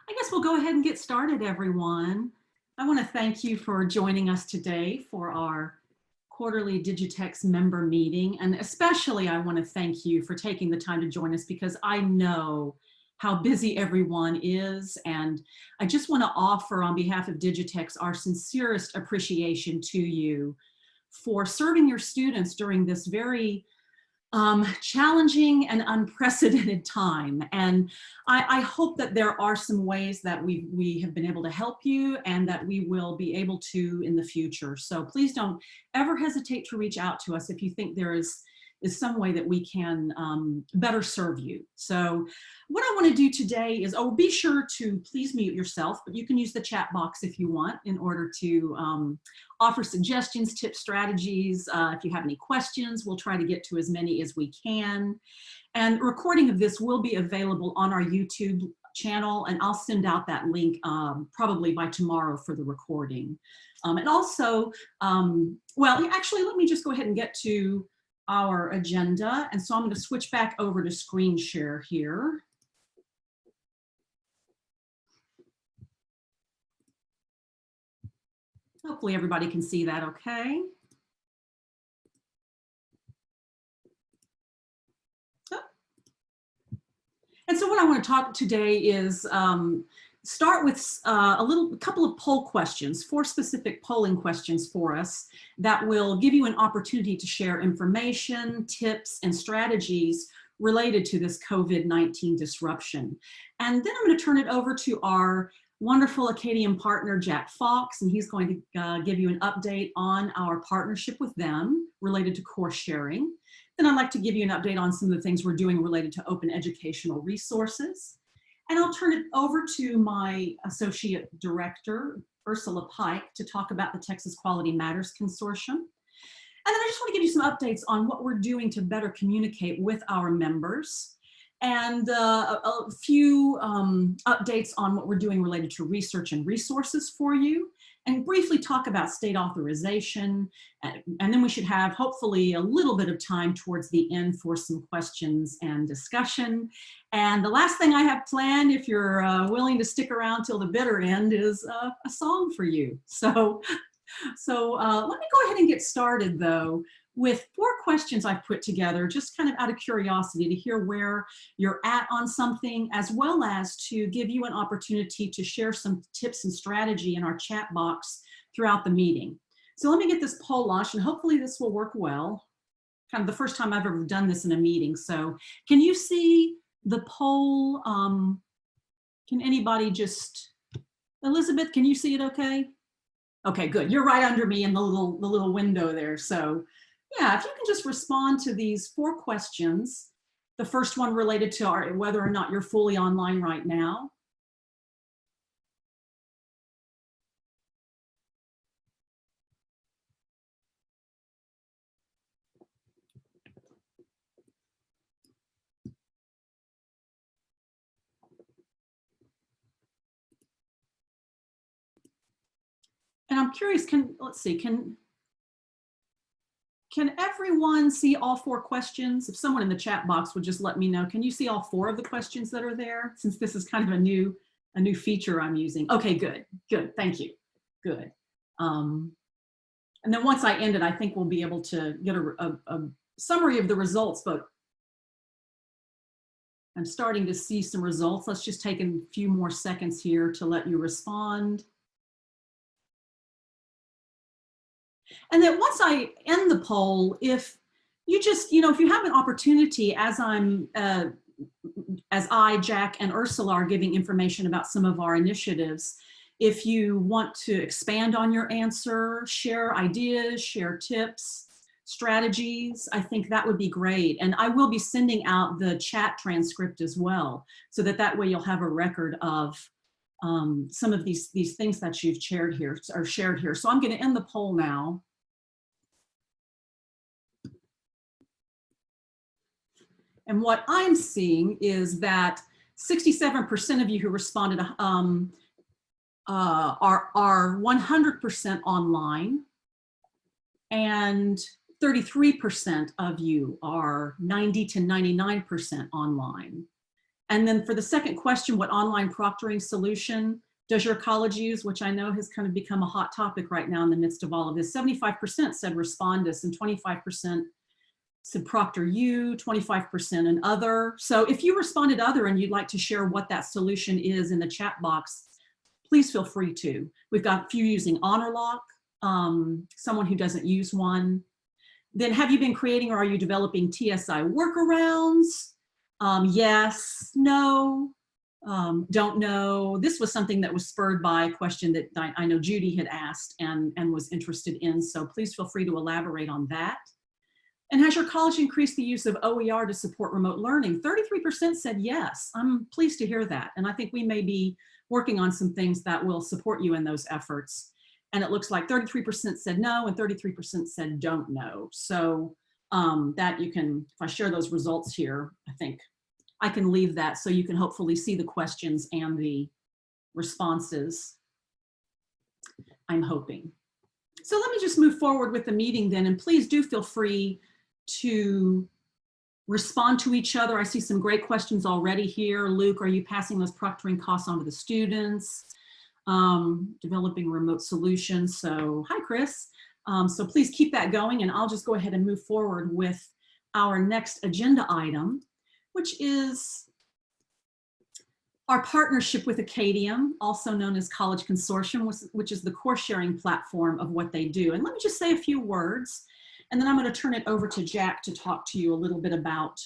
I guess we'll go ahead and get started, everyone. I want to thank you for joining us today for our quarterly DigiTex member meeting. And especially I want to thank you for taking the time to join us because I know how busy everyone is. And I just want to offer on behalf of DigiTex our sincerest appreciation to you for serving your students during this very challenging and unprecedented time. And I hope that there are some ways that we have been able to help you and that we will be able to in the future. So please don't ever hesitate to reach out to us if you think there is some way that we can better serve you. So what I want to do today is, be sure to please mute yourself, but you can use the chat box if you want in order to offer suggestions, tips, strategies. If you have any questions, we'll try to get to as many as we can. And a recording of this will be available on our YouTube channel, and I'll send out that link probably by tomorrow for the recording. And also, well, actually, let me just go ahead and get to our agenda. And so I'm going to switch back over to screen share here. Hopefully everybody can see that okay. Oh. And so what I want to talk today is start with a couple of poll questions, 4 specific polling questions for us that will give you an opportunity to share information, tips, and strategies related to this COVID-19 disruption. And then I'm going to turn it over to our wonderful Acadian partner, Jack Fox, and he's going to give you an update on our partnership with them related to course sharing. Then I'd like to give you an update on some of the things we're doing related to open educational resources. And I'll turn it over to my Associate Director, Ursula Pike, to talk about the Texas Quality Matters Consortium. And then I just want to give you some updates on what we're doing to better communicate with our members, and a few updates on what we're doing related to research and resources for you, and briefly talk about state authorization. And then we should have hopefully a little bit of time towards the end for some questions and discussion. And the last thing I have planned, if you're willing to stick around till the bitter end, is a song for you. So let me go ahead and get started though with 4 questions I've put together, just kind of out of curiosity to hear where you're at on something, as well as to give you an opportunity to share some tips and strategy in our chat box throughout the meeting. So let me get this poll launched, and hopefully this will work well. Kind of the first time I've ever done this in a meeting. So can you see the poll? Can anybody just, Elizabeth, can you see it okay? Okay, good. You're right under me in the little window there. So yeah, if you can just respond to these 4 questions. The first one related to whether or not you're fully online right now. And I'm curious, let's see, can everyone see all 4 questions? If someone in the chat box would just let me know, can you see all 4 of the questions that are there? Since this is kind of a new feature I'm using. Okay, good, thank you, good. And then once I end it, I think we'll be able to get a summary of the results, but I'm starting to see some results. Let's just take a few more seconds here to let you respond. And then once I end the poll, if you just, if you have an opportunity as I, Jack, and Ursula are giving information about some of our initiatives, if you want to expand on your answer, share ideas, share tips, strategies, I think that would be great. And I will be sending out the chat transcript as well, so that way you'll have a record of some of these things that you've shared here. So I'm going to end the poll now. And what I'm seeing is that 67% of you who responded are 100% online, and 33% of you are 90 to 99% online. And then for the second question, what online proctoring solution does your college use, which I know has kind of become a hot topic right now in the midst of all of this. 75% said Respondus and 25% said ProctorU, 25% and other. So if you responded other and you'd like to share what that solution is in the chat box, please feel free to. We've got a few using HonorLock, someone who doesn't use one. Then have you been creating or are you developing TSI workarounds? Yes, no, don't know. This was something that was spurred by a question that I know Judy had asked and was interested in, so please feel free to elaborate on that. And has your college increased the use of OER to support remote learning? 33% said yes. I'm pleased to hear that. And I think we may be working on some things that will support you in those efforts. And it looks like 33% said no and 33% said don't know. So that you can, if I share those results here, I think I can leave that so you can hopefully see the questions and the responses, I'm hoping. So let me just move forward with the meeting then, and please do feel free to respond to each other. I see some great questions already here. Luke, are you passing those proctoring costs on to the students? Developing remote solutions. So hi, Chris. So please keep that going, and I'll just go ahead and move forward with our next agenda item, which is our partnership with Acadium, also known as College Consortium, which is the course sharing platform of what they do. And let me just say a few words, and then I'm going to turn it over to Jack to talk to you a little bit about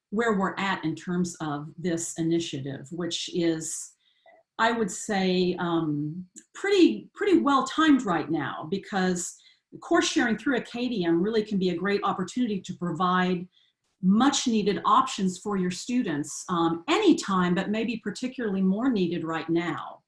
where we're at in terms of this initiative, which is, I would say, pretty well timed right now, because course sharing through Acadium really can be a great opportunity to provide much needed options for your students anytime, but maybe particularly more needed right now.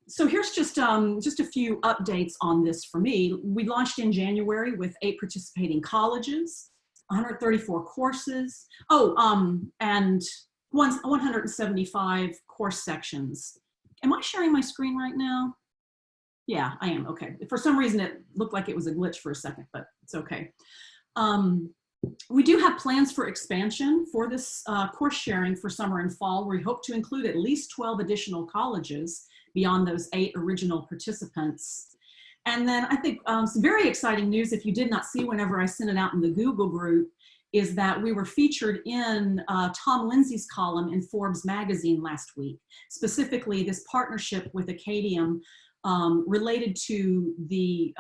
So here's just a few updates on this for me. We launched in January with 8 participating colleges, 134 courses, and 175 course sections. Am I sharing my screen right now? Yeah, I am, okay. For some reason it looked like it was a glitch for a second, but it's okay. We do have plans for expansion for this course sharing for summer and fall. We hope to include at least 12 additional colleges beyond those 8 original participants. And then I think some very exciting news, if you did not see whenever I sent it out in the Google group, is that we were featured in Tom Lindsay's column in Forbes magazine last week. Specifically, this partnership with Acadium related to the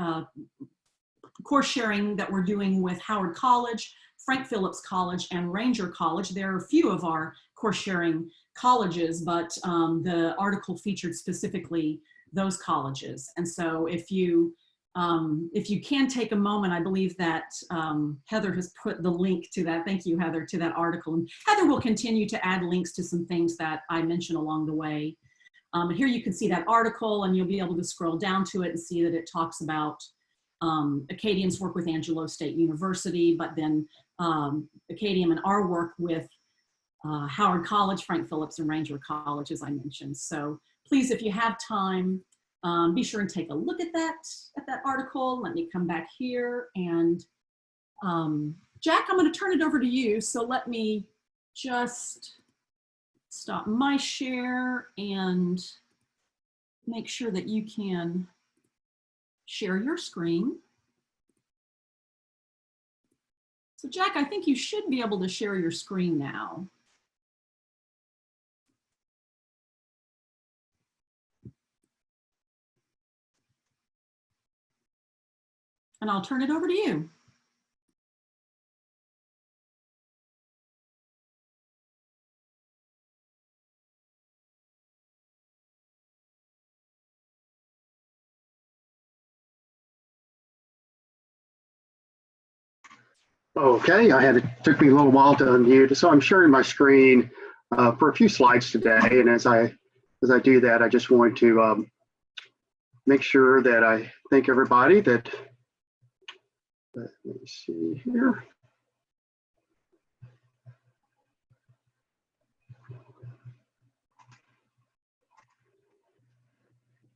course sharing that we're doing with Howard College, Frank Phillips College, and Ranger College. There are a few of our course sharing colleges, but the article featured specifically those colleges. And so if you can take a moment, I believe that Heather has put the link to that. Thank you, Heather, to that article. And Heather will continue to add links to some things that I mentioned along the way. Here you can see that article, and you'll be able to scroll down to it and see that it talks about Acadium's work with Angelo State University, but then Acadium and our work with Howard College, Frank Phillips, and Ranger College, as I mentioned. So please, if you have time, be sure and take a look at that article. Let me come back here, and Jack, I'm going to turn it over to you. So let me just stop my share and make sure that you can share your screen. So Jack, I think you should be able to share your screen now. And I'll turn it over to you. Okay, it took me a little while to unmute, so I'm sharing my screen for a few slides today. And as I do that, I just want to make sure that I thank everybody that. Let me see here.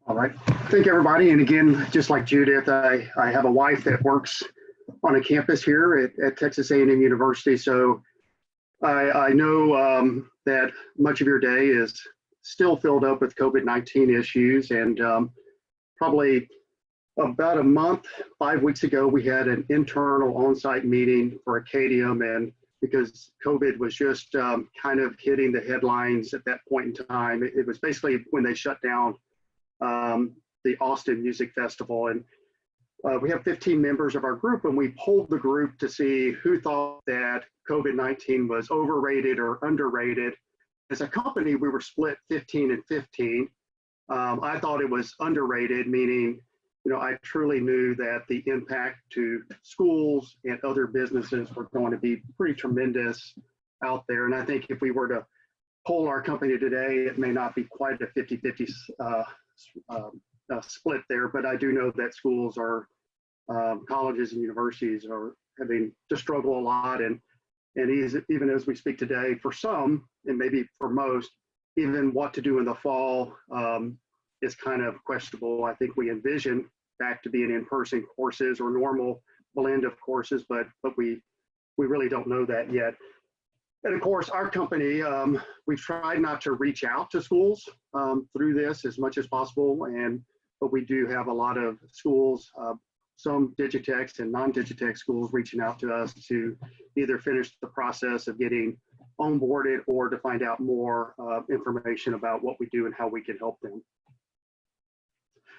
All right, thank everybody. And again, just like Judith, I have a wife that works on a campus here at Texas A&M University. So I know that much of your day is still filled up with COVID-19 issues, and probably about a month, 5 weeks ago, we had an internal on-site meeting for Acadium, and because COVID was just kind of hitting the headlines at that point in time, it was basically when they shut down the Austin Music Festival. And we have 15 members of our group, and we polled the group to see who thought that COVID-19 was overrated or underrated. As a company, we were split 15 and 15. I thought it was underrated, meaning, I truly knew that the impact to schools and other businesses were going to be pretty tremendous out there. And I think if we were to poll our company today, it may not be quite a 50-50 split there, but I do know that schools are, colleges and universities are having to struggle a lot. And even as we speak today, for some, and maybe for most, even what to do in the fall is kind of questionable. I think we envision back to being in-person courses or normal blend of courses, but we really don't know that yet. And of course, our company, we've tried not to reach out to schools through this as much as possible, but we do have a lot of schools, some DigiTex and non-DigiTex schools reaching out to us to either finish the process of getting onboarded or to find out more information about what we do and how we can help them.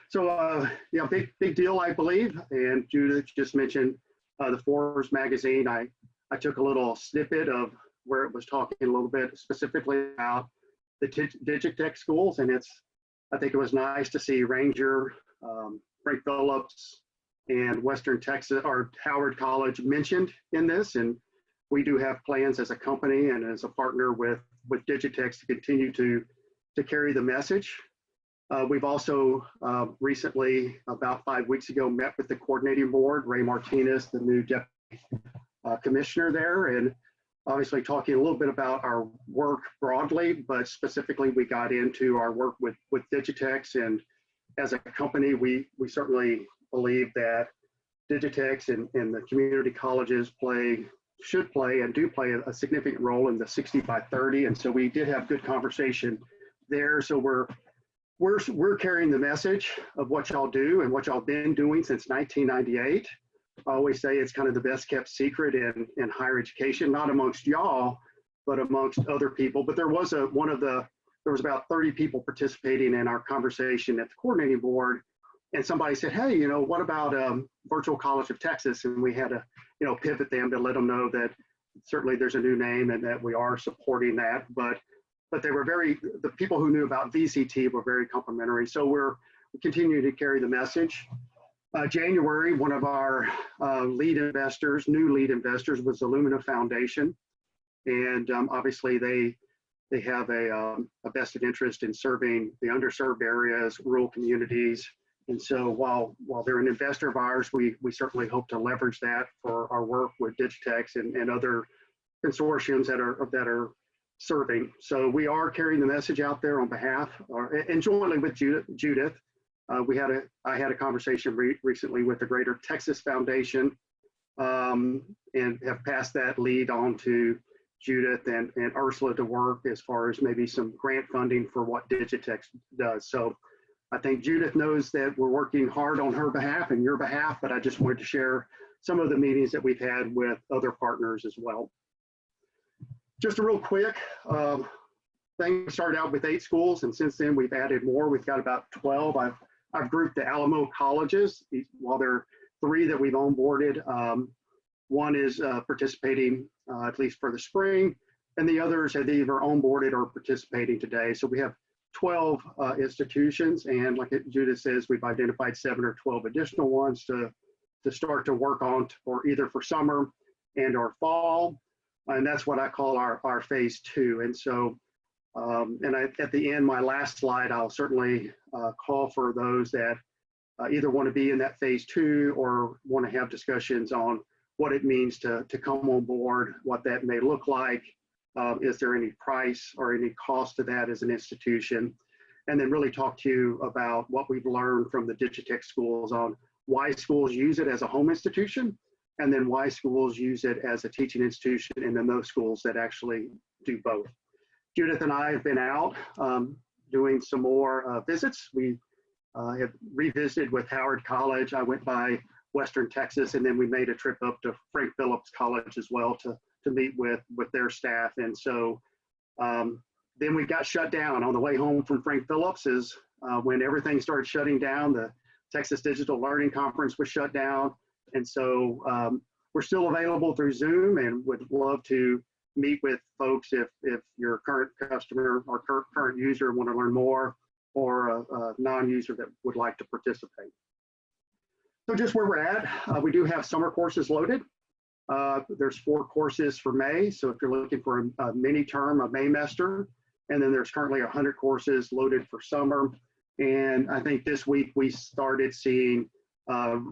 So yeah, big deal, I believe. And Judith just mentioned the Forbes magazine. I took a little snippet of where it was talking a little bit specifically about the DigiTex schools, and I think it was nice to see Ranger, Frank Phillips, and Western Texas or Howard College mentioned in this. And we do have plans as a company and as a partner with DigiTex to continue to carry the message. We've also recently, about 5 weeks ago, met with the coordinating board, Ray Martinez, the new deputy commissioner there, and obviously talking a little bit about our work broadly, but specifically we got into our work with DigiTex. And as a company, we certainly believe that DigiTex and the community colleges should play and do play a significant role in the 60 by 30. And so we did have good conversation there. So we're carrying the message of what y'all do and what y'all been doing since 1998. I always say it's kind of the best kept secret in higher education, not amongst y'all, but amongst other people. But there was about 30 people participating in our conversation at the coordinating board. And somebody said, hey, what about Virtual College of Texas? And we had to, pivot them to let them know that certainly there's a new name and that we are supporting that. But the people who knew about VCT were very complimentary. So we're continuing to carry the message. January, one of our new lead investors was the Lumina Foundation. And obviously they have a vested interest in serving the underserved areas, rural communities. And so while they're an investor of ours, we certainly hope to leverage that for our work with DigiTex and other consortiums that are serving. So we are carrying the message out there on behalf and jointly with Judith. I had a conversation recently with the Greater Texas Foundation and have passed that lead on to Judith and Ursula to work as far as maybe some grant funding for what DigiTex does. So I think Judith knows that we're working hard on her behalf and your behalf, but I just wanted to share some of the meetings that we've had with other partners as well. Just a real quick thing, we started out with 8 schools, and since then we've added more. We've got about 12. I've grouped the Alamo colleges. While there are 3 that we've onboarded, one is participating at least for the spring, and the others have either onboarded or participating today. So we have 12 institutions, and like Judith says, we've identified 7 or 12 additional ones to start to work on for either for summer and or fall. And that's what I call our phase 2. And so, at the end, my last slide, I'll certainly call for those that either want to be in that phase 2 or want to have discussions on what it means to come on board, what that may look like. Is there any price or any cost to that as an institution? And then really talk to you about what we've learned from the DigiTex schools on why schools use it as a home institution, and then why schools use it as a teaching institution, and then those schools that actually do both. Judith and I have been out doing some more visits. We have revisited with Howard College. I went by Western Texas, and then we made a trip up to Frank Phillips College as well to meet with their staff. And so then we got shut down on the way home from Frank Phillips is when everything started shutting down. The Texas Digital Learning Conference was shut down. And so we're still available through Zoom and would love to meet with folks if you're a current customer or current user want to learn more, or a non-user that would like to participate. So just where we're at, we do have summer courses loaded. There's 4 courses for May. So if you're looking for a mini term, a Maymester, and then there's currently 100 courses loaded for summer. And I think this week we started seeing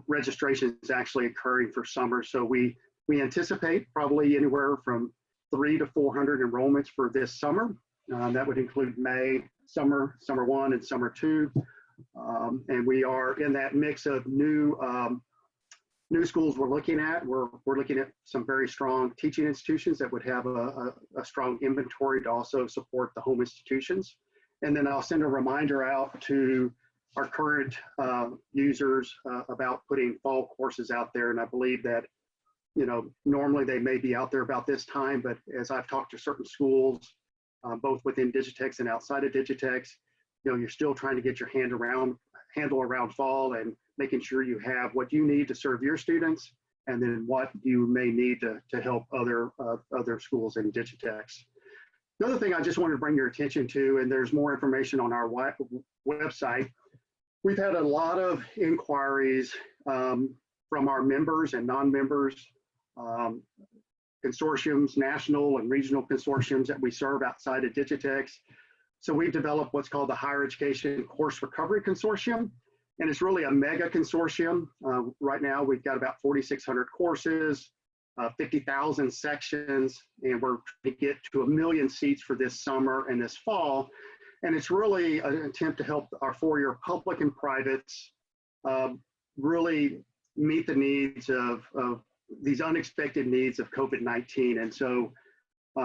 registrations actually occurring for summer. So we anticipate probably anywhere from 300 to 400 enrollments for this summer. That would include May, summer 1 and summer 2. And we are in that mix of new schools we're looking at. We're looking at some very strong teaching institutions that would have a strong inventory to also support the home institutions. And then I'll send a reminder out to our current users about putting fall courses out there. And I believe that, you know, normally they may be out there about this time, but as I've talked to certain schools, both within DigiTex and outside of DigiTex, you know, you're still trying to get your handle around fall and making sure you have what you need to serve your students, and then what you may need to help other schools in DigiTex. The other thing I just wanted to bring your attention to, and there's more information on our website, we've had a lot of inquiries from our members and non-members, consortiums, national and regional consortiums that we serve outside of DigiTex. So we've developed what's called the Higher Education Course Recovery Consortium, and it's really a mega consortium. Right now we've got about 4,600 courses, 50,000 sections, and we're trying to get to 1 million seats for this summer and this fall. And it's really an attempt to help our 4-year public and privates really meet the needs of these unexpected needs of COVID-19. And so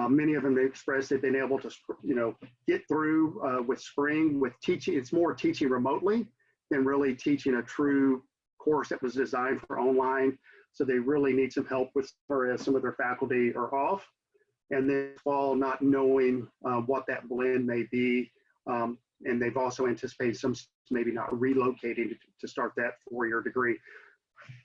many of them expressed they've been able to, you know, get through with spring with teaching. It's more teaching remotely than really teaching a true course that was designed for online. So they really need some help with, as some of their faculty are off. And then fall, not knowing what that blend may be. And they've also anticipated some maybe not relocating to start that 4-year degree.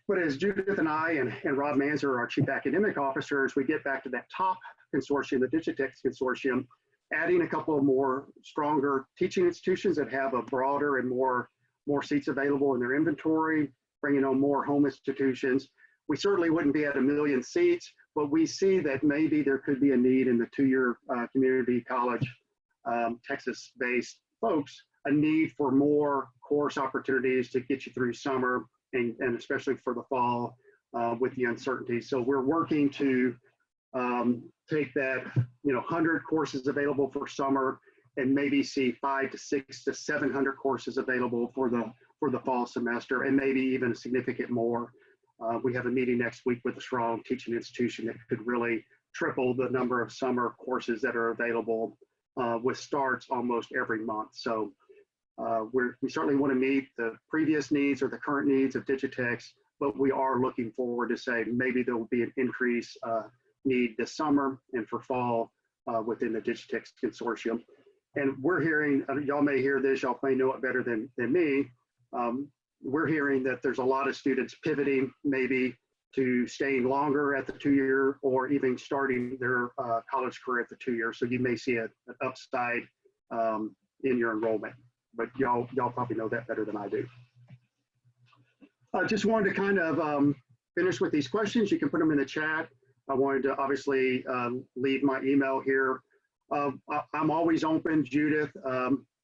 But as Judith and I and Rob Manzer, our Chief Academic Officer, as we get back to that top consortium, the DigiTex consortium, adding a couple of more stronger teaching institutions that have a broader and more seats available in their inventory, bringing on more home institutions. We certainly wouldn't be at 1 million seats, but we see that maybe there could be a need in the 2-year community college, Texas-based folks, a need for more course opportunities to get you through summer and especially for the fall with the uncertainty. So we're working to take that, you know, 100 courses available for summer and maybe see 500 to 600 to 700 courses available for the fall semester, and maybe even a significant more. We have a meeting next week with a strong teaching institution that could really triple the number of summer courses that are available with starts almost every month. So we certainly want to meet the previous needs or the current needs of DigiTex, but we are looking forward to say maybe there will be an increase need this summer and for fall within the DigiTex consortium. And we're hearing, y'all may hear this, y'all may know it better than me. We're hearing that there's a lot of students pivoting maybe to staying longer at the 2-year or even starting their college career at the 2-year. So you may see an upside in your enrollment, but y'all probably know that better than I do. I just wanted to kind of finish with these questions. You can put them in the chat. I wanted to obviously leave my email here. I'm always open, Judith,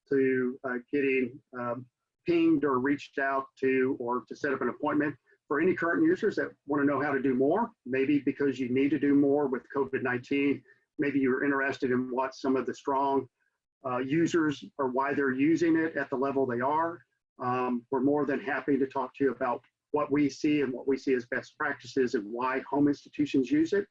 to getting pinged or reached out to or to set up an appointment for any current users that want to know how to do more, maybe because you need to do more with COVID-19. Maybe you're interested in what some of the strong users or why they're using it at the level they are. We're more than happy to talk to you about what we see and what we see as best practices and why home institutions use it.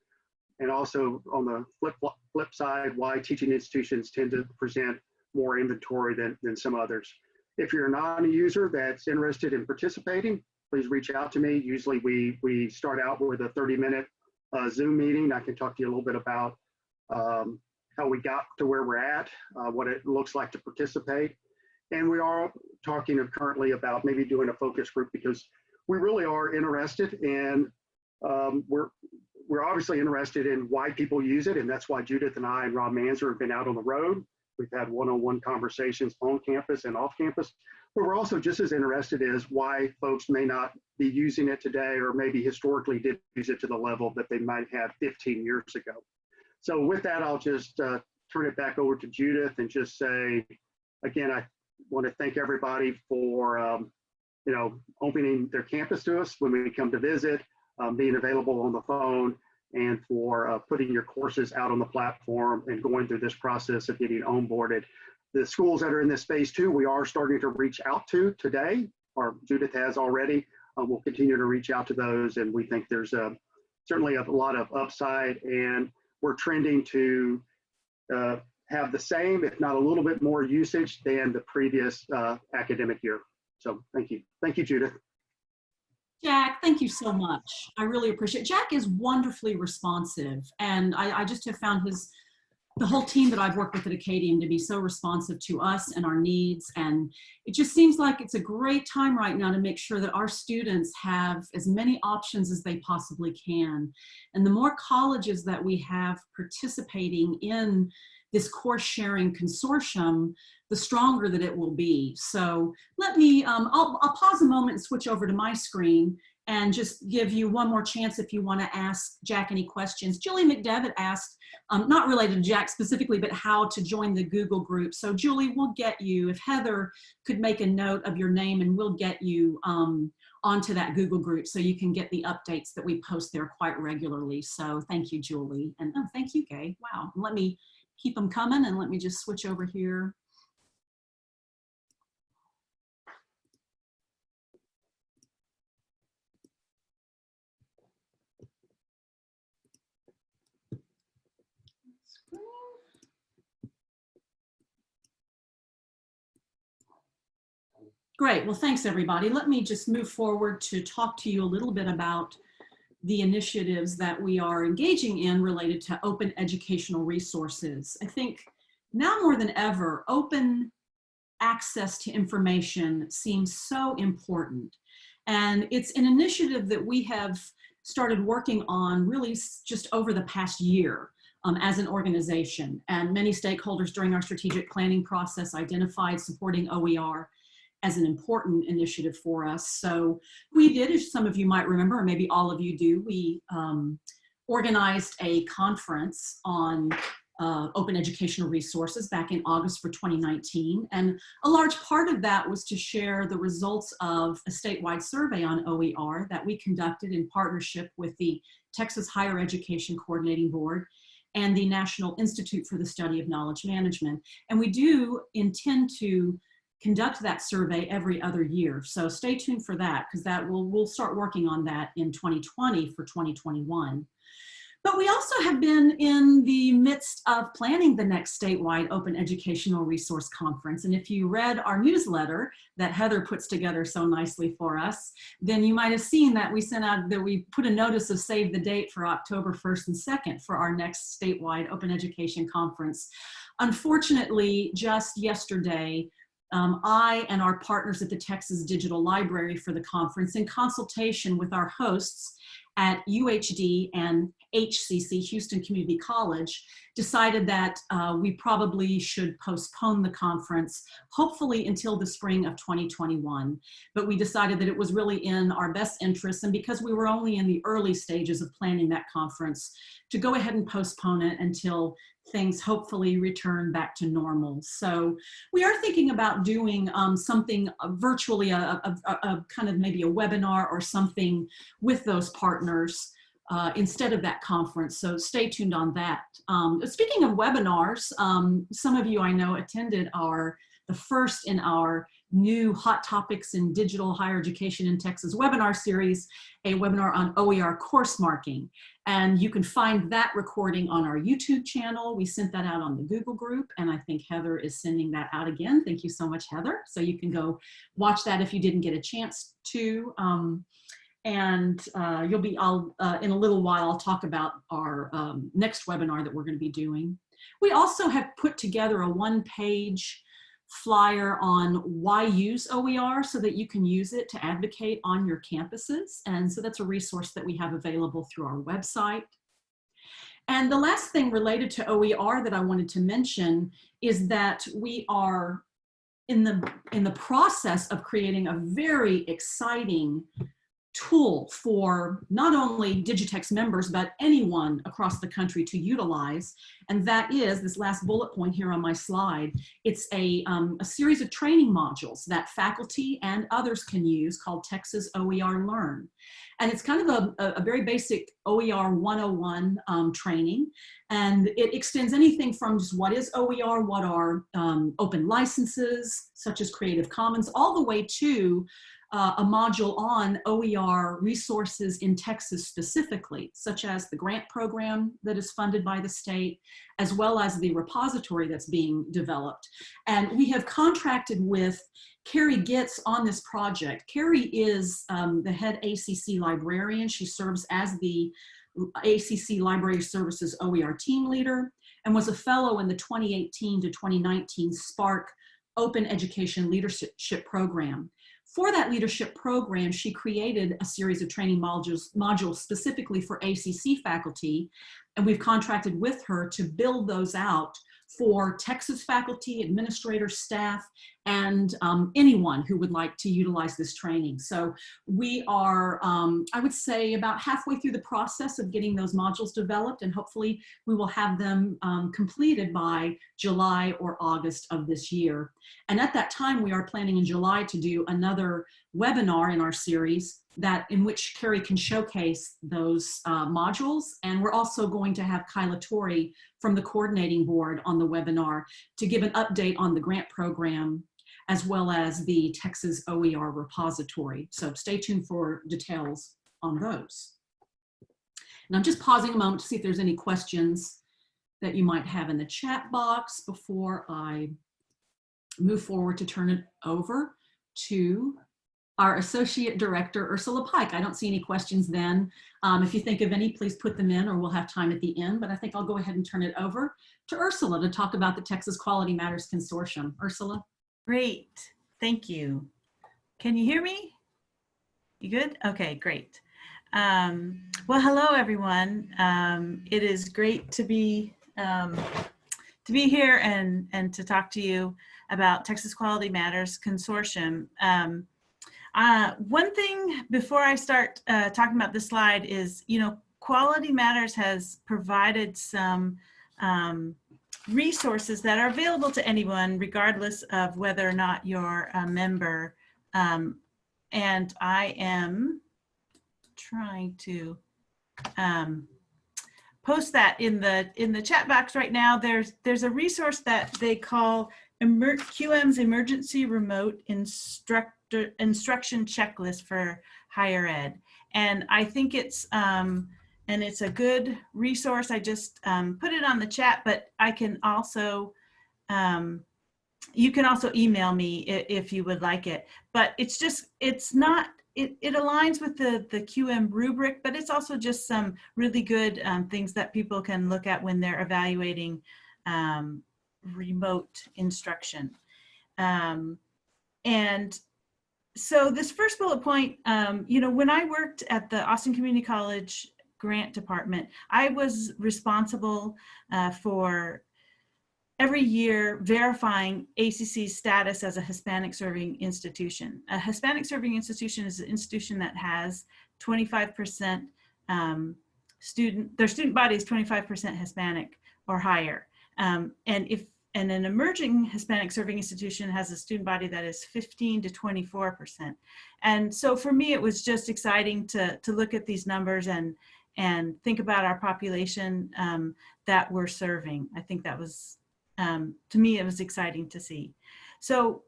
And also on the flip side, why teaching institutions tend to present more inventory than some others. If you're not a user that's interested in participating, please reach out to me. Usually we start out with a 30-minute Zoom meeting. I can talk to you a little bit about how we got to where we're at, what it looks like to participate. And we are talking currently about maybe doing a focus group, because we really are interested, and we're obviously interested in why people use it. And that's why Judith and I and Rob Manzer have been out on the road. We've had one-on-one conversations on campus and off campus, but we're also just as interested as why folks may not be using it today, or maybe historically did use it to the level that they might have 15 years ago. So with that, I'll just turn it back over to Judith and just say, again, I want to thank everybody for opening their campus to us when we come to visit, being available on the phone, and for putting your courses out on the platform and going through this process of getting onboarded. The schools that are in this space too, we are starting to reach out to today, or Judith has already. We'll continue to reach out to those, and we think there's certainly a lot of upside, and we're trending to have the same, if not a little bit more usage than the previous academic year. So thank you. Thank you, Judith. Jack, thank you so much. I really appreciate it. Jack is wonderfully responsive, and I just have found the whole team that I've worked with at Acadian to be so responsive to us and our needs. And it just seems like it's a great time right now to make sure that our students have as many options as they possibly can. And the more colleges that we have participating in this course sharing consortium, the stronger that it will be. So let me, I'll pause a moment and switch over to my screen and just give you one more chance if you want to ask Jack any questions. Julie McDevitt asked, not related to Jack specifically, but how to join the Google group. So Julie, we'll get you, if Heather could make a note of your name, and we'll get you onto that Google group so you can get the updates that we post there quite regularly. So thank you, Julie. And oh, thank you, Gay. Wow. Let me keep them coming, and let me just switch over here. Great, well, thanks everybody. Let me just move forward to talk to you a little bit about the initiatives that we are engaging in related to open educational resources. I think now more than ever, open access to information seems so important. And it's an initiative that we have started working on really just over the past year as an organization. And many stakeholders during our strategic planning process identified supporting OER as an important initiative for us. So we did, as some of you might remember, or maybe all of you do, we organized a conference on open educational resources back in August for 2019. And a large part of that was to share the results of a statewide survey on OER that we conducted in partnership with the Texas Higher Education Coordinating Board and the National Institute for the Study of Knowledge Management. And we do intend to conduct that survey every other year. So stay tuned for that, because we'll start working on that in 2020 for 2021. But we also have been in the midst of planning the next statewide Open Educational Resource Conference. And if you read our newsletter that Heather puts together so nicely for us, then you might have seen that we sent out, that we put a notice of save the date for October 1st and 2nd for our next statewide Open Education Conference. Unfortunately, just yesterday, I and our partners at the Texas Digital Library for the conference, in consultation with our hosts at UHD and HCC, Houston Community College, decided that we probably should postpone the conference, hopefully until the spring of 2021. But we decided that it was really in our best interest, and because we were only in the early stages of planning that conference, to go ahead and postpone it until things hopefully return back to normal. So we are thinking about doing something virtually, a kind of maybe a webinar or something with those partners instead of that conference. So stay tuned on that. Speaking of webinars, some of you I know attended the first in our new hot topics in digital higher education in Texas webinar series, a webinar on OER course marking. And you can find that recording on our YouTube channel. We sent that out on the Google group, and I think Heather is sending that out again. Thank you so much, Heather. So you can go watch that if you didn't get a chance to. In a little while, I'll talk about our next webinar that we're going to be doing. We also have put together a one-page flyer on why use OER so that you can use it to advocate on your campuses. And so that's a resource that we have available through our website. And the last thing related to OER that I wanted to mention is that we are in the process of creating a very exciting tool for not only DigiTex members, but anyone across the country to utilize. And that is this last bullet point here on my slide. It's a series of training modules that faculty and others can use called Texas OER Learn. And it's kind of a very basic OER 101 training. And it extends anything from just what is OER, what are open licenses, such as Creative Commons, all the way to a module on OER resources in Texas specifically, such as the grant program that is funded by the state, as well as the repository that's being developed. And we have contracted with Carrie Gitz on this project. Carrie is the head ACC librarian. She serves as the ACC Library Services OER team leader and was a fellow in the 2018 to 2019 Spark Open Education Leadership Program. For that leadership program, she created a series of training modules specifically for ACC faculty, and we've contracted with her to build those out for Texas faculty, administrators, staff, and anyone who would like to utilize this training. So we are, I would say, about halfway through the process of getting those modules developed, and hopefully we will have them completed by July or August of this year. And at that time, we are planning in July to do another webinar in our series in which Carrie can showcase those modules. And we're also going to have Kyla Torrey from the coordinating board on the webinar to give an update on the grant program, as well as the Texas OER repository. So stay tuned for details on those. And I'm just pausing a moment to see if there's any questions that you might have in the chat box before I move forward to turn it over to our Associate Director, Ursula Pike. I don't see any questions then. If you think of any, please put them in, or we'll have time at the end, but I think I'll go ahead and turn it over to Ursula to talk about the Texas Quality Matters Consortium. Ursula. Great, thank you. Can you hear me? You good? Okay, great. Well, hello everyone. It is great to be here and to talk to you about Texas Quality Matters Consortium. One thing before I start talking about this slide is, Quality Matters has provided some resources that are available to anyone, regardless of whether or not you're a member. And I am trying to post that in the chat box right now. There's a resource that they call QM's Emergency Remote Instruction Checklist for Higher Ed, and I think it's a good resource. I just put it on the chat, but I can also you can also email me if you would like it. But it aligns with the QM rubric, but it's also just some really good things that people can look at when they're evaluating remote instruction. And so this first bullet point, when I worked at the Austin Community College grant department, I was responsible for every year verifying ACC's status as a Hispanic serving institution. A Hispanic serving institution is an institution that has 25% their student body is 25% Hispanic or higher. And an emerging Hispanic serving institution has a student body that is 15 to 24%. And so for me, it was just exciting to look at these numbers and think about our population that we're serving. I think that was, to me, it was exciting to see. So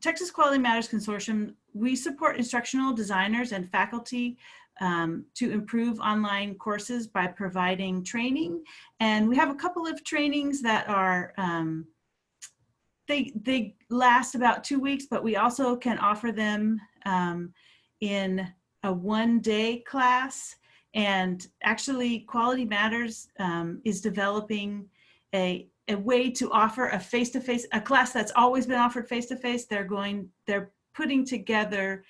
Texas Quality Matters Consortium, we support instructional designers and faculty to improve online courses by providing training. And we have a couple of trainings that are, they last about 2 weeks, but we also can offer them in a one-day class. And actually, Quality Matters is developing a way to offer a face-to-face, a class that's always been offered face-to-face. They're putting together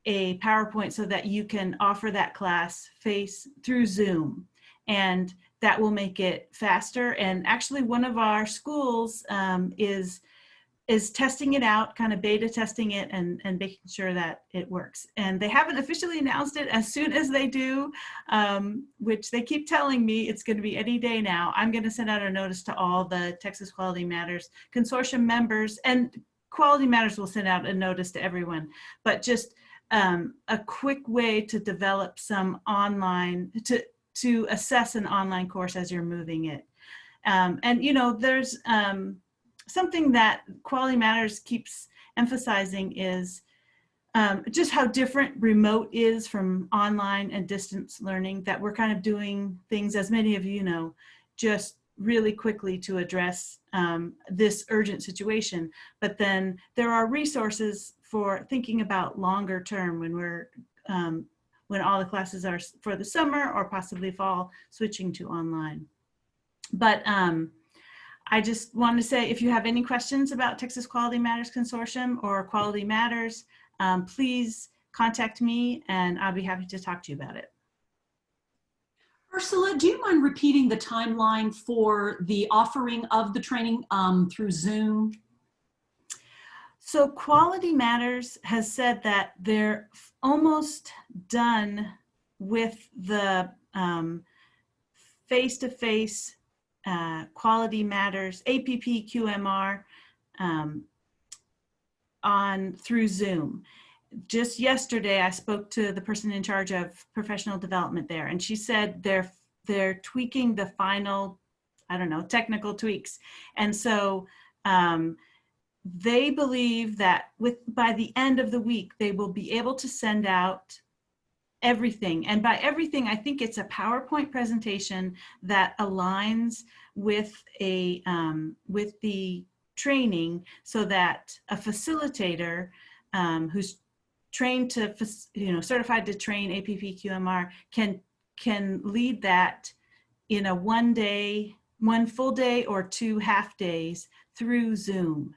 a PowerPoint so that you can offer that class through Zoom, and that will make it faster. And actually, one of our schools is testing it out, kind of beta testing it and making sure that it works. And they haven't officially announced it. As soon as they do, which they keep telling me it's going to be any day now, I'm going to send out a notice to all the Texas Quality Matters Consortium members, and Quality Matters will send out a notice to everyone, but just a quick way to develop some online, to assess an online course as you're moving it. And you know, there's something that Quality Matters keeps emphasizing is just how different remote is from online and distance learning, that we're kind of doing things, as many of you know, just really quickly to address this urgent situation. But then there are resources for thinking about longer term when we're when all the classes are for the summer or possibly fall, switching to online. But I just want to say, if you have any questions about Texas Quality Matters Consortium or Quality Matters, please contact me and I'll be happy to talk to you about it. Ursula, do you mind repeating the timeline for the offering of the training through Zoom? So Quality Matters has said that they're almost done with the face-to-face Quality Matters, APP QMR through Zoom. Just yesterday, I spoke to the person in charge of professional development there, and she said they're tweaking the final, I don't know, technical tweaks. And so they believe that by the end of the week, they will be able to send out everything. And by everything, I think it's a PowerPoint presentation that aligns with with the training, so that a facilitator who's trained to, certified to train APP QMR can lead that in a one full day or 2 half days through Zoom.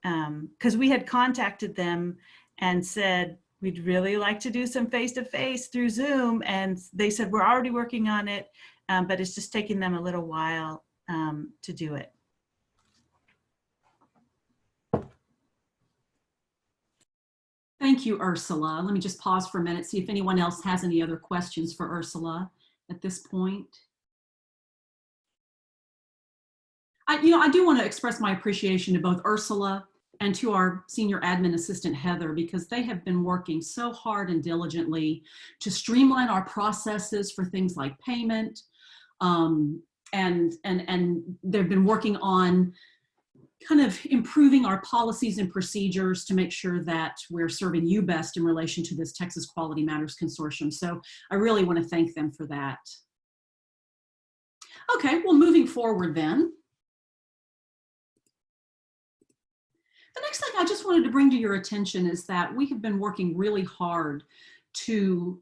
Because we had contacted them and said, we'd really like to do some face-to-face through Zoom. And they said, we're already working on it, but it's just taking them a little while to do it. Thank you, Ursula. Let me just pause for a minute, see if anyone else has any other questions for Ursula at this point. I do want to express my appreciation to both Ursula and to our senior admin assistant, Heather, because they have been working so hard and diligently to streamline our processes for things like payment. And they've been working on kind of improving our policies and procedures to make sure that we're serving you best in relation to this Texas Quality Matters Consortium. So I really want to thank them for that. Okay, well, moving forward then. The next thing I just wanted to bring to your attention is that we have been working really hard to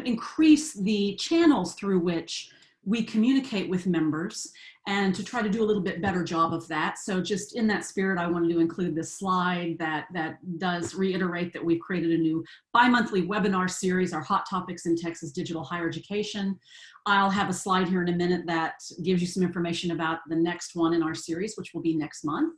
increase the channels through which we communicate with members and to try to do a little bit better job of that. So just in that spirit, I wanted to include this slide that does reiterate that we've created a new bi-monthly webinar series, our Hot Topics in Texas Digital Higher Education. I'll have a slide here in a minute that gives you some information about the next one in our series, which will be next month.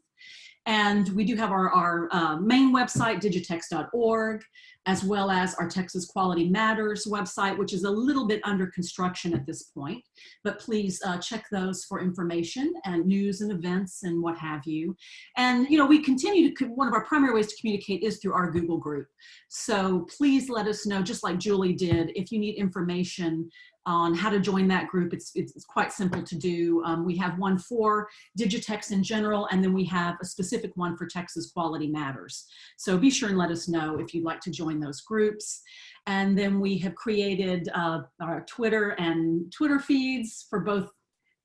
And we do have our main website, digitex.org, as well as our Texas Quality Matters website, which is a little bit under construction at this point. But please check those for information and news and events and what have you. And we continue to, one of our primary ways to communicate is through our Google group. So please let us know, just like Julie did, if you need information on how to join that group. It's quite simple to do. We have one for DigiTex in general, and then we have a specific one for Texas Quality Matters. So be sure and let us know if you'd like to join those groups. And then we have created our Twitter and Twitter feeds for both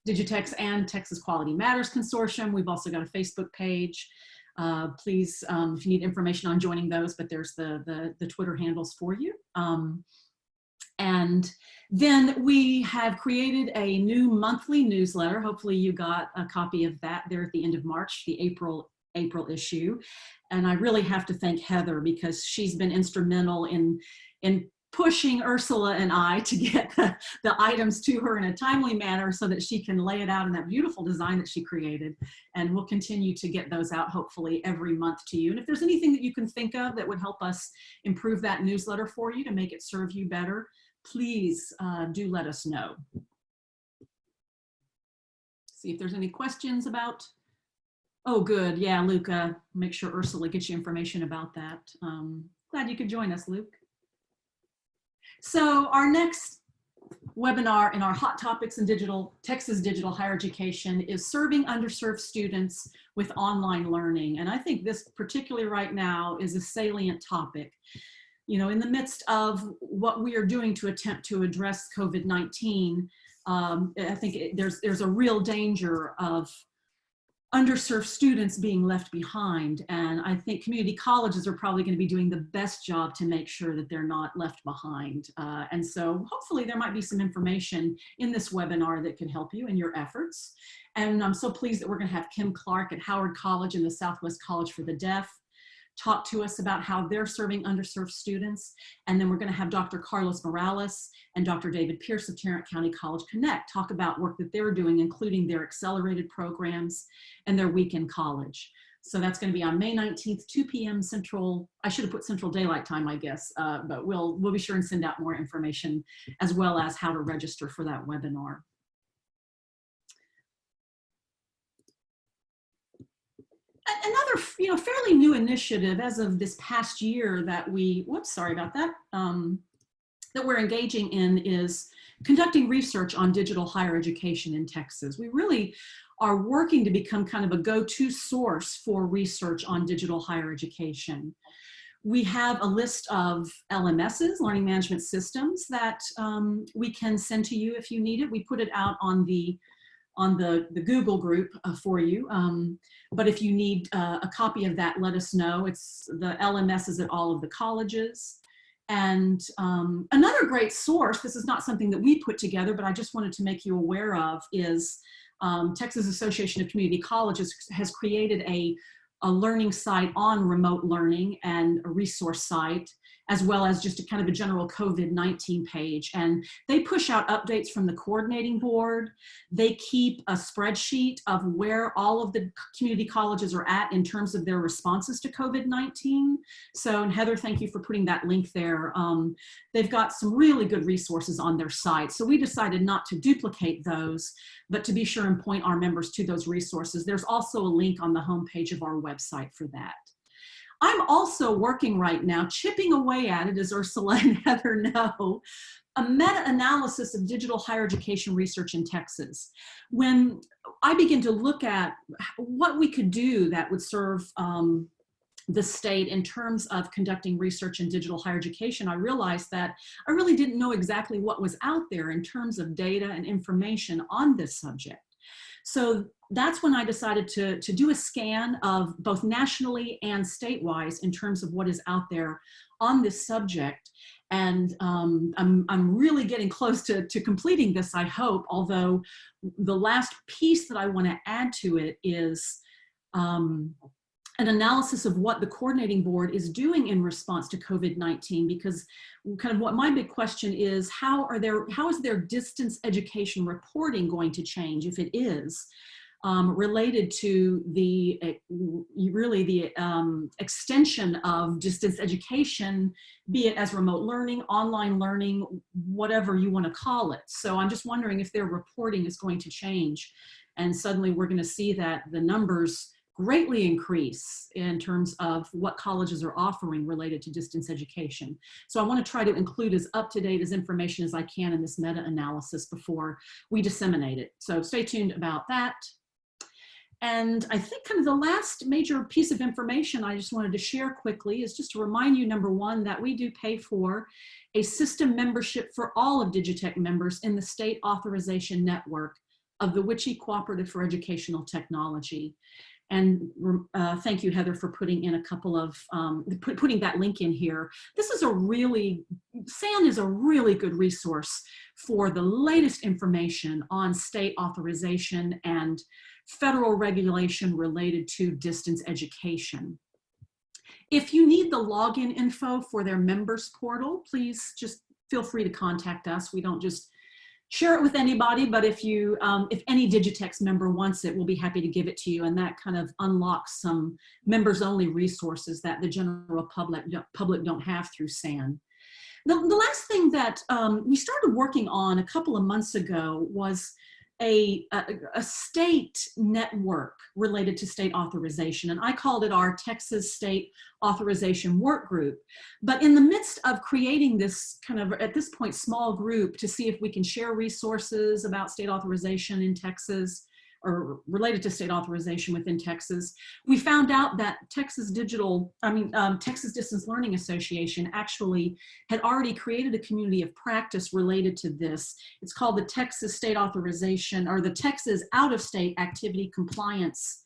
DigiTex and Texas Quality Matters Consortium. We've also got a Facebook page. Please, if you need information on joining those, but there's the Twitter handles for you. And then we have created a new monthly newsletter. Hopefully you got a copy of that there at the end of March, the April issue. And I really have to thank Heather, because she's been instrumental in pushing Ursula and I to get the items to her in a timely manner so that she can lay it out in that beautiful design that she created. And we'll continue to get those out hopefully every month to you. And if there's anything that you can think of that would help us improve that newsletter for you to make it serve you better, please do let us know. See if there's any questions about, oh good, yeah, Luca, make sure Ursula gets you information about that. Glad you could join us, Luke. So our next webinar in our Hot Topics in Texas Digital Higher Education is serving underserved students with online learning. And I think this particularly right now is a salient topic. You know, in the midst of what we are doing to attempt to address COVID-19, I think there's a real danger of underserved students being left behind. And I think community colleges are probably going to be doing the best job to make sure that they're not left behind. And so hopefully there might be some information in this webinar that could help you in your efforts. And I'm so pleased that we're going to have Kim Clark at Howard College and the Southwest College for the Deaf talk to us about how they're serving underserved students. And then we're going to have Dr. Carlos Morales and Dr. David Pierce of Tarrant County College Connect talk about work that they're doing, including their accelerated programs and their weekend college. So that's going to be on May 19th, 2 p.m. Central. I should have put Central Daylight Time, I guess, but we'll be sure and send out more information as well as how to register for that webinar. Another, fairly new initiative as of this past year that that we're engaging in is conducting research on digital higher education in Texas. We really are working to become kind of a go-to source for research on digital higher education. We have a list of LMSs, learning management systems, that we can send to you if you need it. We put it out on the Google group for you. But if you need a copy of that, let us know. It's the LMSs at all of the colleges. And another great source, this is not something that we put together, but I just wanted to make you aware of, is Texas Association of Community Colleges has created a learning site on remote learning and a resource site, as well as just a kind of a general COVID-19 page. And they push out updates from the coordinating board. They keep a spreadsheet of where all of the community colleges are at in terms of their responses to COVID-19. So, and Heather, thank you for putting that link there. They've got some really good resources on their site. So we decided not to duplicate those, but to be sure and point our members to those resources. There's also a link on the homepage of our website for that. I'm also working right now, chipping away at it, as Ursula and Heather know, a meta-analysis of digital higher education research in Texas. When I begin to look at what we could do that would serve the state in terms of conducting research in digital higher education, I realized that I really didn't know exactly what was out there in terms of data and information on this subject. So that's when I decided to do a scan of both nationally and statewide in terms of what is out there on this subject. And I'm really getting close to completing this, I hope, although the last piece that I want to add to it is an analysis of what the coordinating board is doing in response to COVID-19, because kind of what my big question is, how is their distance education reporting going to change, if it is, related to the extension of distance education, be it as remote learning, online learning, whatever you want to call it. So I'm just wondering if their reporting is going to change, and suddenly we're going to see that the numbers greatly increase in terms of what colleges are offering related to distance education. So I want to try to include as up-to-date as information as I can in this meta-analysis before we disseminate it. So stay tuned about that. And I think kind of the last major piece of information I just wanted to share quickly is just to remind you, number one, that we do pay for a system membership for all of DigiTex members in the state authorization network of the Wichita Cooperative for Educational Technology. And thank you, Heather, for putting in a couple of, putting that link in here. This is a really, SAN is a really good resource for the latest information on state authorization and federal regulation related to distance education. If you need the login info for their members portal, please just feel free to contact us. We don't just share it with anybody, but if you, if any DigiTex member wants it, we'll be happy to give it to you, and that kind of unlocks some members-only resources that the general public don't have through SAN. The last thing that we started working on a couple of months ago was a state network related to state authorization, and I called it our Texas State Authorization Workgroup. But in the midst of creating this kind of, at this point, small group to see if we can share resources about state authorization in Texas or related to state authorization within Texas, we found out that Texas Distance Learning Association actually had already created a community of practice related to this. It's called the Texas State Authorization, or the Texas Out-of-State Activity Compliance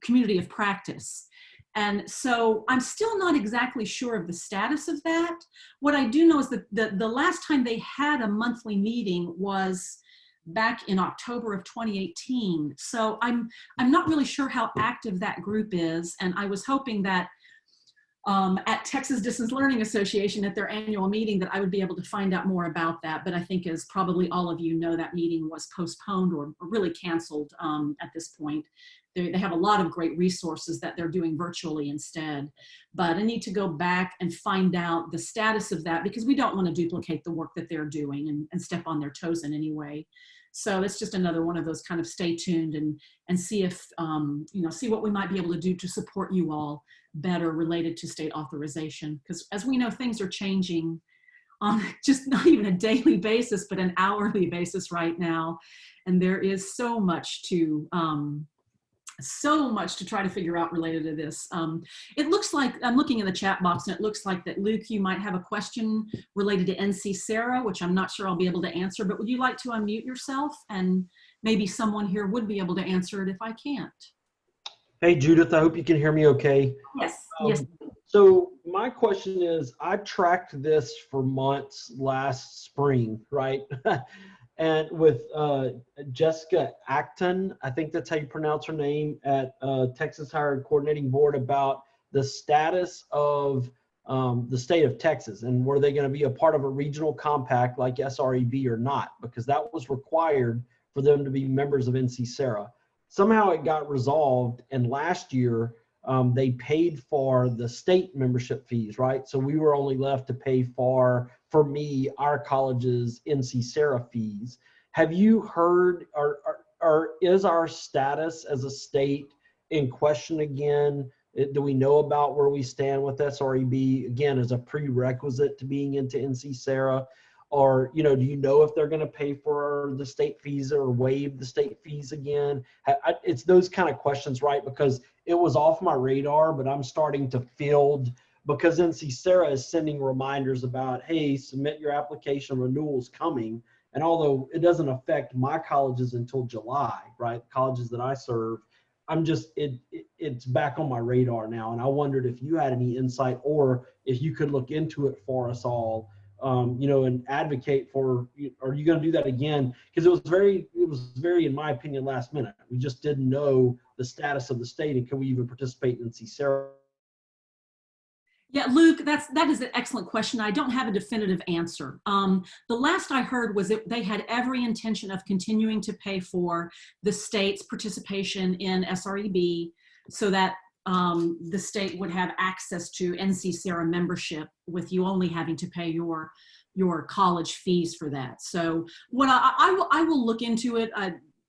Community of Practice. And so I'm still not exactly sure of the status of that. What I do know is that the last time they had a monthly meeting was back in October of 2018. So I'm not really sure how active that group is. And I was hoping that at Texas Distance Learning Association at their annual meeting that I would be able to find out more about that. But I think, as probably all of you know, that meeting was postponed or really canceled at this point. They have a lot of great resources that they're doing virtually instead. But I need to go back and find out the status of that, because we don't want to duplicate the work that they're doing and step on their toes in any way. So that's just another one of those kind of stay tuned and see if, see what we might be able to do to support you all better related to state authorization. Because as we know, things are changing on just not even a daily basis, but an hourly basis right now. And there is so much to try to figure out related to this. It looks like, I'm looking in the chat box, and it looks like that, Luke, you might have a question related to NC Sarah, which I'm not sure I'll be able to answer, but would you like to unmute yourself? And maybe someone here would be able to answer it if I can't. Hey, Judith, I hope you can hear me okay. Yes, yes. So my question is, I tracked this for months last spring, right? And with Jessica Acton, I think that's how you pronounce her name, at Texas Higher Ed Coordinating Board, about the status of the state of Texas, and were they going to be a part of a regional compact like SREB or not, because that was required for them to be members of NC Sarah. Somehow it got resolved, and last year they paid for the state membership fees, right? So we were only left to pay for me, our college's NC Sarah fees. Have you heard, or is our status as a state in question again? Do we know about where we stand with SREB, again, as a prerequisite to being into NC Sarah? Or, do you know if they're going to pay for the state fees or waive the state fees again? It's those kind of questions, right? Because it was off my radar, but I'm starting to field, because NC Sarah is sending reminders about, hey, submit your application, renewal's coming. And although it doesn't affect my colleges until July, right? Colleges that I serve, it's back on my radar now. And I wondered if you had any insight, or if you could look into it for us all, and advocate for, are you going to do that again? Because it was very, in my opinion, last minute. We just didn't know the status of the state, and can we even participate in NC Sarah? Yeah, Luke, that is an excellent question. I don't have a definitive answer. The last I heard was that they had every intention of continuing to pay for the state's participation in SREB, so that the state would have access to NC Sarah membership, with you only having to pay your college fees for that. So what I will look into it.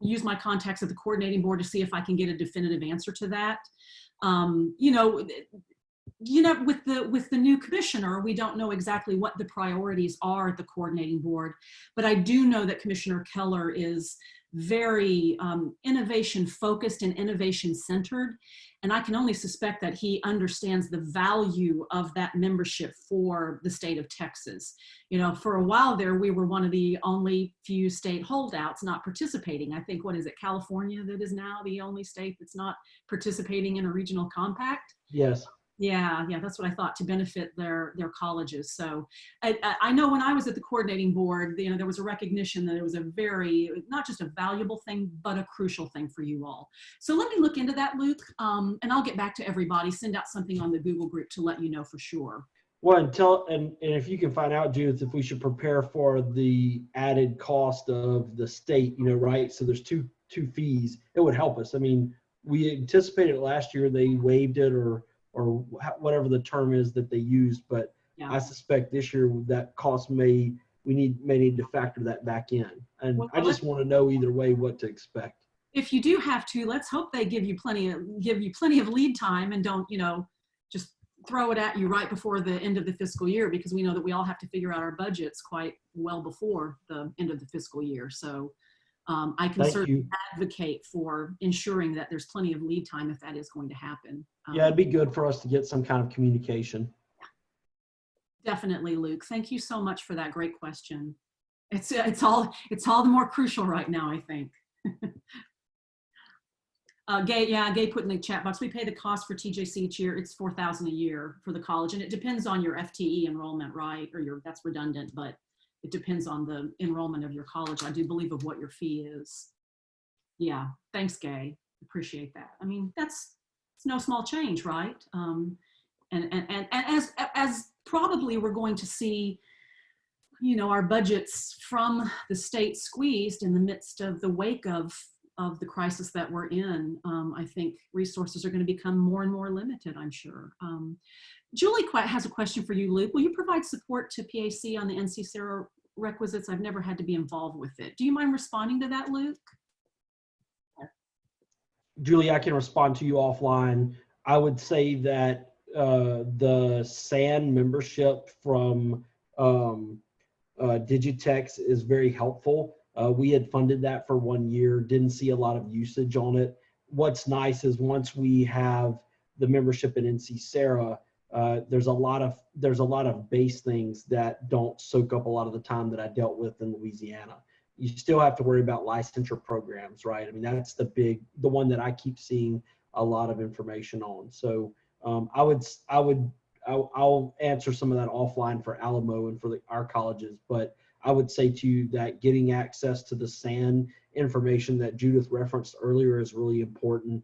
use my contacts at the coordinating board to see if I can get a definitive answer to that. With the new commissioner, we don't know exactly what the priorities are at the coordinating board, but I do know that Commissioner Keller is very innovation focused and innovation centered. And I can only suspect that he understands the value of that membership for the state of Texas. For a while there, we were one of the only few state holdouts not participating. I think, what is it, California that is now the only state that's not participating in a regional compact? Yes. Yeah, that's what I thought, to benefit their colleges. So I know when I was at the coordinating board, there was a recognition that it was a very, not just a valuable thing, but a crucial thing for you all. So let me look into that, Luke, and I'll get back to everybody, send out something on the Google group to let you know for sure. Well, and if you can find out, Judith, if we should prepare for the added cost of the state, right? So there's two fees. It would help us. I mean, we anticipated last year they waived it or whatever the term is that they used, but yeah. I suspect this year that cost may need to factor that back in. And well, I just want to know either way what to expect. If you do have to, let's hope they give you plenty of lead time and don't, just throw it at you right before the end of the fiscal year, because we know that we all have to figure out our budgets quite well before the end of the fiscal year. So I can certainly advocate for ensuring that there's plenty of lead time if that is going to happen. Yeah, it'd be good for us to get some kind of communication. Definitely, Luke. Thank you so much for that great question. It's all the more crucial right now, I think. Gay put in the chat box, we pay the cost for TJC each year. It's $4,000 a year for the college, and it depends on your FTE enrollment, right? Or that's redundant, but it depends on the enrollment of your college. I do believe of what your fee is. Yeah, thanks, Gay. Appreciate that. I mean, it's no small change, right? And as probably we're going to see, our budgets from the state squeezed in the midst of the wake of the crisis that we're in. I think resources are going to become more and more limited, I'm sure. Julie has a question for you, Luke. Will you provide support to PAC on the NC Sarah requisites? I've never had to be involved with it. Do you mind responding to that, Luke? Julie, I can respond to you offline. I would say that the SAN membership from DigiTex is very helpful. We had funded that for 1 year, didn't see a lot of usage on it. What's nice is once we have the membership in NC Sarah, there's a lot of base things that don't soak up a lot of the time that I dealt with in Louisiana. You still have to worry about licensure programs, right? I mean, that's the one that I keep seeing a lot of information on. So I'll answer some of that offline for Alamo and for our colleges, but I would say to you that getting access to the SAN information that Judith referenced earlier is really important.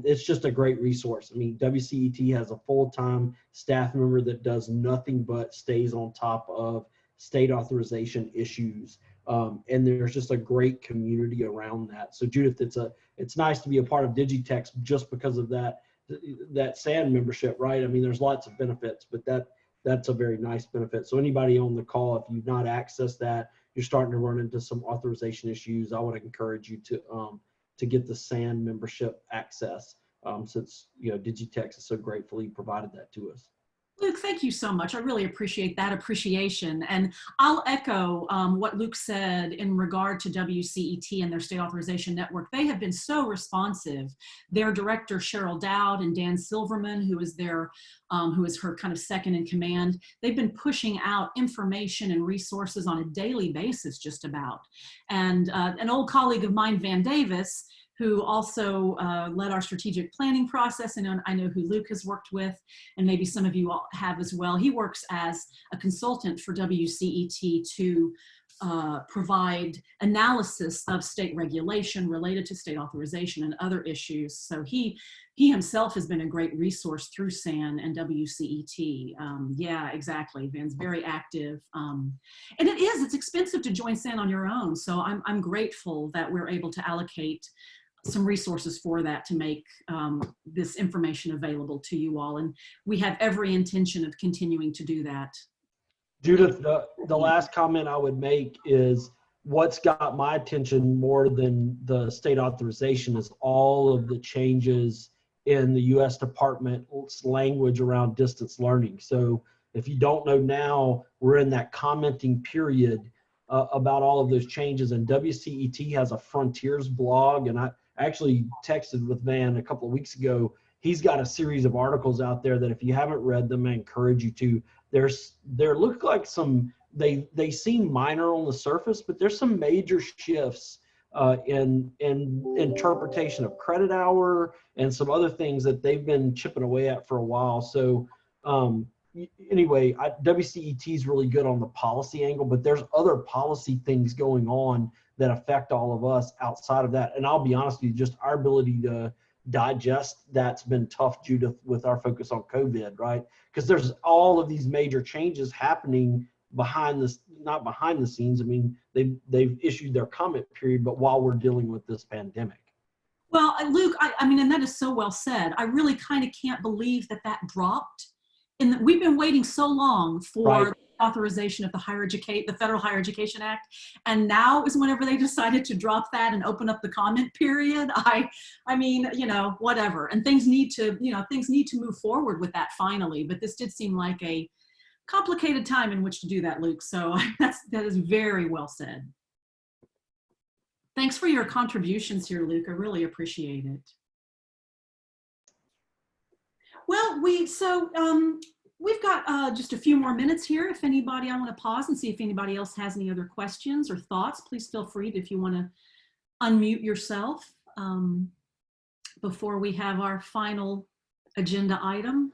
It's just a great resource. I mean, WCET has a full-time staff member that does nothing but stays on top of state authorization issues. And there's just a great community around that. So Judith, it's nice to be a part of DigiTex just because of that SAN membership, right? I mean, there's lots of benefits, but that's a very nice benefit. So anybody on the call, if you've not accessed that, you're starting to run into some authorization issues, I would encourage you to get the SAN membership access, since DigiTex has so gratefully provided that to us. Luke, thank you so much. I really appreciate that appreciation. And I'll echo what Luke said in regard to WCET and their state authorization network. They have been so responsive. Their director, Cheryl Dowd, and Dan Silverman, who is her kind of second in command, they've been pushing out information and resources on a daily basis, just about. And an old colleague of mine, Van Davis, who also led our strategic planning process, and I know who Luke has worked with, and maybe some of you all have as well. He works as a consultant for WCET to provide analysis of state regulation related to state authorization and other issues. So he himself has been a great resource through SAN and WCET. Yeah, exactly. Van's very active. And it's expensive to join SAN on your own. So I'm grateful that we're able to allocate some resources for that to make this information available to you all. And we have every intention of continuing to do that. Judith, the last comment I would make is what's got my attention more than the state authorization is all of the changes in the U.S. Department's language around distance learning. So if you don't know now, we're in that commenting period about all of those changes, and WCET has a Frontiers blog, and I actually texted with Van a couple of weeks ago. He's got a series of articles out there that if you haven't read them, I encourage you to. There look like some, they seem minor on the surface, but there's some major shifts in interpretation of credit hour and some other things that they've been chipping away at for a while. So anyway, WCET is really good on the policy angle, but there's other policy things going on that affect all of us outside of that. And I'll be honest with you, just our ability to digest that's been tough, Judith, with our focus on COVID, right? Because there's all of these major changes happening behind this, not behind the scenes. I mean, they've issued their comment period, but while we're dealing with this pandemic. Well, Luke, I mean, and that is so well said. I really kind of can't believe that that dropped. And we've been waiting so long for Right. the authorization of the Federal Higher Education Act, and now is whenever they decided to drop that and open up the comment period. I mean, you know, whatever. And things need to move forward with that finally. But this did seem like a complicated time in which to do that, Luke. So that is very well said. Thanks for your contributions here, Luke. I really appreciate it. Well, we've got just a few more minutes here. If anybody, I want to pause and see if anybody else has any other questions or thoughts. Please feel free if you want to unmute yourself before we have our final agenda item.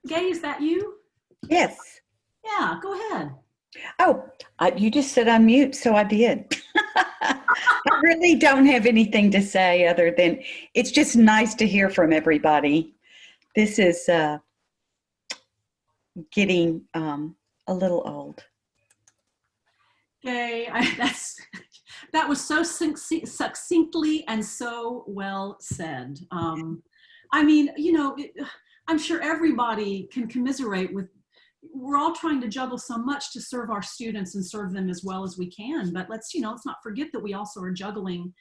Gay, is that you? Yes. Yeah, go ahead. Oh, you just said unmute, so I did. I really don't have anything to say other than it's just nice to hear from everybody. This is getting a little old. Gay, that was so succinctly and so well said. I mean, you know, I'm sure everybody can commiserate with, we're all trying to juggle so much to serve our students and serve them as well as we can. But let's not forget that we also are juggling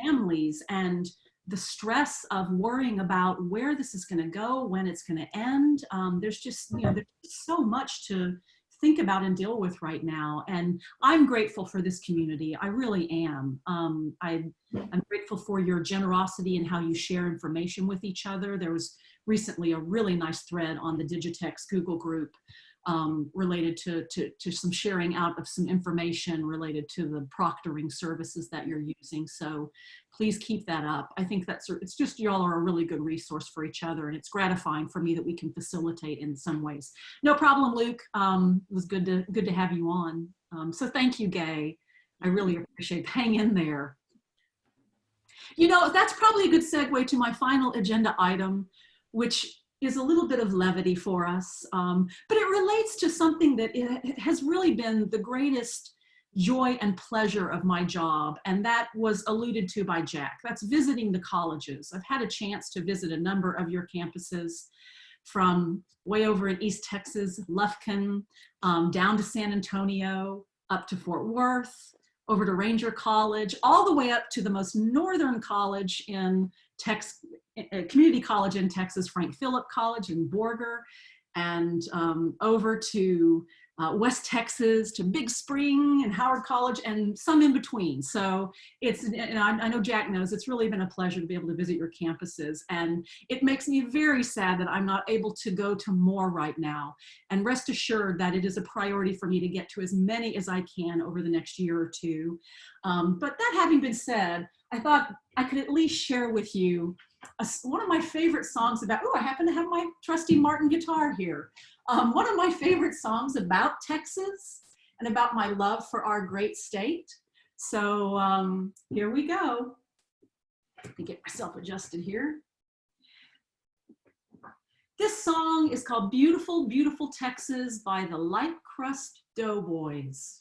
families and the stress of worrying about where this is going to go, when it's going to end. There's just, there's so much to think about and deal with right now. And I'm grateful for this community. I really am. I'm grateful for your generosity and how you share information with each other. There was recently a really nice thread on the DigiTex Google group related to some sharing out of some information related to the proctoring services that you're using. So please keep that up. I think it's just, y'all are a really good resource for each other, and it's gratifying for me that we can facilitate in some ways. No problem, Luke. It was good to have you on. So thank you, Gay. I really appreciate it. Hang in there. That's probably a good segue to my final agenda item, which is a little bit of levity for us, but it relates to something that it has really been the greatest joy and pleasure of my job, and that was alluded to by Jack. That's visiting the colleges. I've had a chance to visit a number of your campuses, from way over in East Texas, Lufkin, down to San Antonio, up to Fort Worth, over to Ranger College, all the way up to the most northern college in Texas, community college in Texas, Frank Phillip College in Borger, and over to West Texas, to Big Spring and Howard College, and some in between. So I know Jack knows, it's really been a pleasure to be able to visit your campuses, and it makes me very sad that I'm not able to go to more right now. And rest assured that it is a priority for me to get to as many as I can over the next year or two. But that having been said, I thought I could at least share with you one of my favorite songs about, I happen to have my trusty Martin guitar here. One of my favorite songs about Texas and about my love for our great state. So here we go. Let me get myself adjusted here. This song is called Beautiful, Beautiful Texas by the Light Crust Doughboys.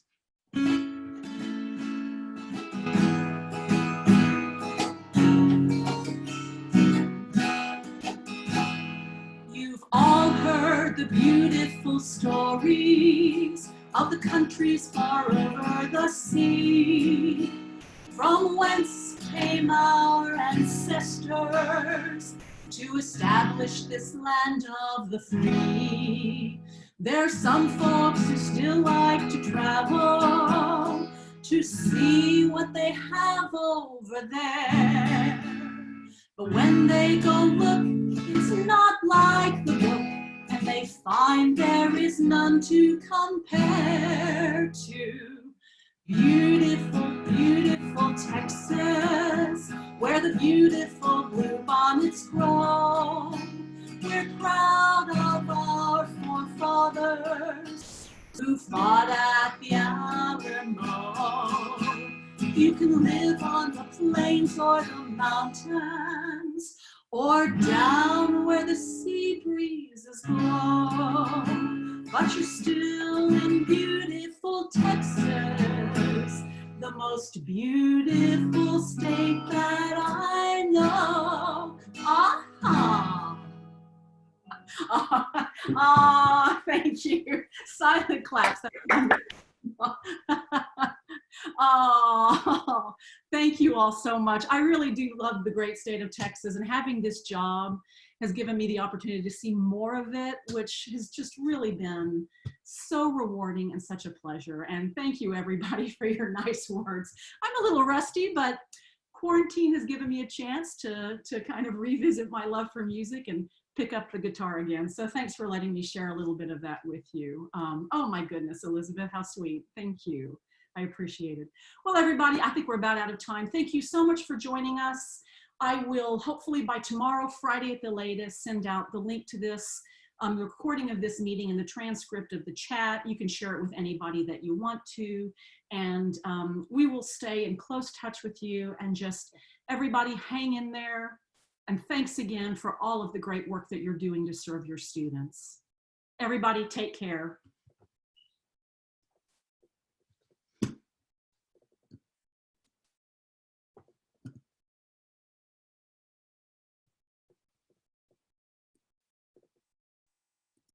the beautiful stories of the countries far over the sea, from whence came our ancestors to establish this land of the free. There's some folks who still like to travel to see what they have over there. But when they go look, it's not like the book, and they find there is none to compare to beautiful, beautiful Texas, where the beautiful bluebonnets grow. We're proud of our forefathers who fought at the Alamo. You can live on the plains or the mountains, or down where the sea breezes blow, but you're still in beautiful Texas, the most beautiful state that I know. Ah, thank you. Silent claps. Oh, thank you all so much. I really do love the great state of Texas, and having this job has given me the opportunity to see more of it, which has just really been so rewarding and such a pleasure. And thank you everybody for your nice words. I'm a little rusty, but quarantine has given me a chance to kind of revisit my love for music and pick up the guitar again. So thanks for letting me share a little bit of that with you. Oh my goodness, Elizabeth, how sweet. Thank you. I appreciate it. Well, everybody, I think we're about out of time. Thank you so much for joining us. I will hopefully by tomorrow, Friday at the latest, send out the link to this, the recording of this meeting and the transcript of the chat. You can share it with anybody that you want to. And we will stay in close touch with you, and just everybody hang in there. And thanks again for all of the great work that you're doing to serve your students. Everybody take care.